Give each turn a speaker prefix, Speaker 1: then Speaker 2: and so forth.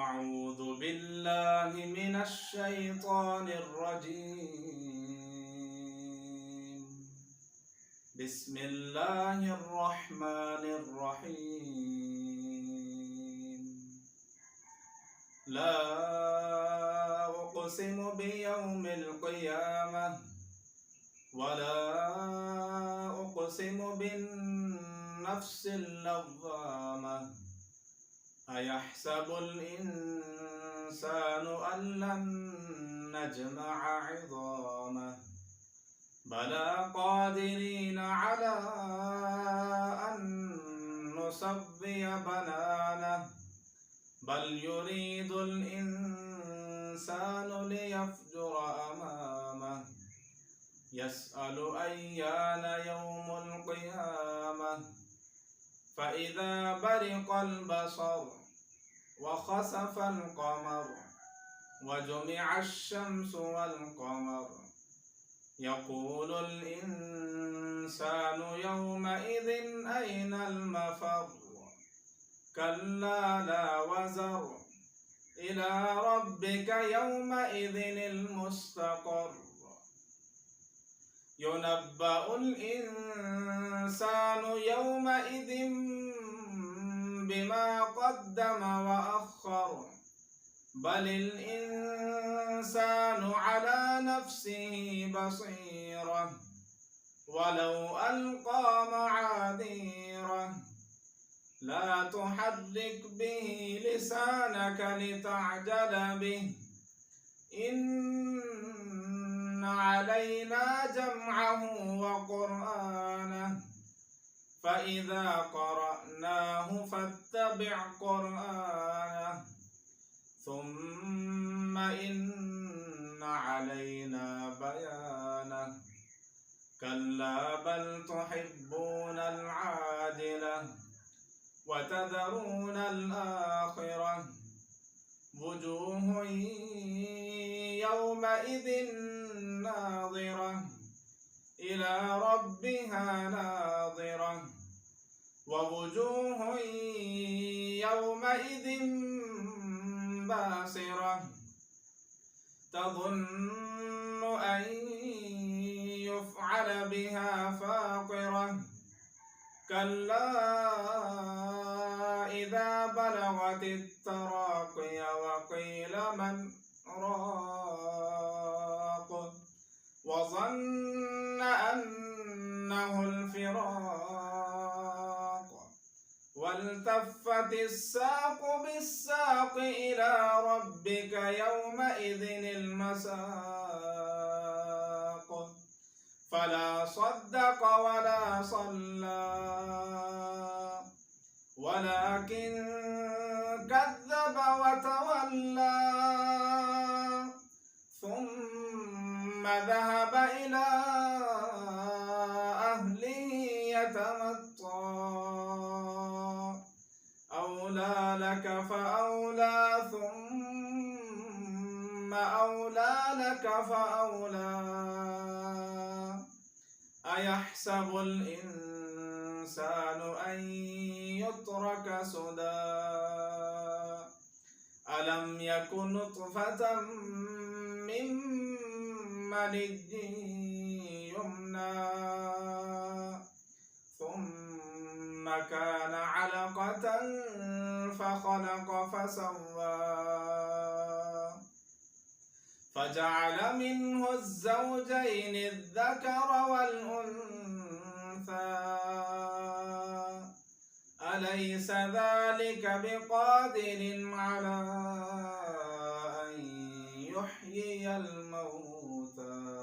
Speaker 1: أعوذ بالله من الشيطان الرجيم. بسم الله الرحمن الرحيم. لا أقسم بيوم القيامة ولا أقسم بالنفس اللوامة أيحسب الإنسان أن لن نجمع عظامه بلى قادرين على أن نسوي بنانه بل يريد الإنسان ليفجر أمامه يسأل أيان يوم القيامة فإذا برق البصر وخسف القمر وجمع الشمس والقمر يقول الإنسان يومئذ أين المفر كلا لا وزر إلى ربك يومئذ المستقر ينبأ الإنسان يومئذ بما قدم وأخر بل الإنسان على نفسه بصيرة ولو ألقى معاذيره لا تحرك به لسانك لتعجل به إن علينا جمعه وقرآنه فإذا قرأناه فاتبع قرآنه ثم إن علينا بيانه كلا بل تحبون العاجلة وتذرون الآخرة وجوه يومئذ ناظرة إلى ربها ناظرة ووجوه يومئذ باسرة تظن أن يفعل بها فاقرة كلا إذا بلغت التراقي وقيل من راق وظن أنه الفراق والتفت الساق بالساق إلى ربك يومئذ المساق فلا صدق ولا صلى ولكن كذب وتولى ثم ذهب إلى أهله يتمطى أولى لك فأولى ثم أولى لك فأولى أيحسب الإنسان أن يترك سدى ألم يكن نطفة من مني يمنى ثم كان علقة فخلق فسوى فجعل منه الزوجين الذكر والأنثى أليس ذلك بقادر على أن يحيي الموتى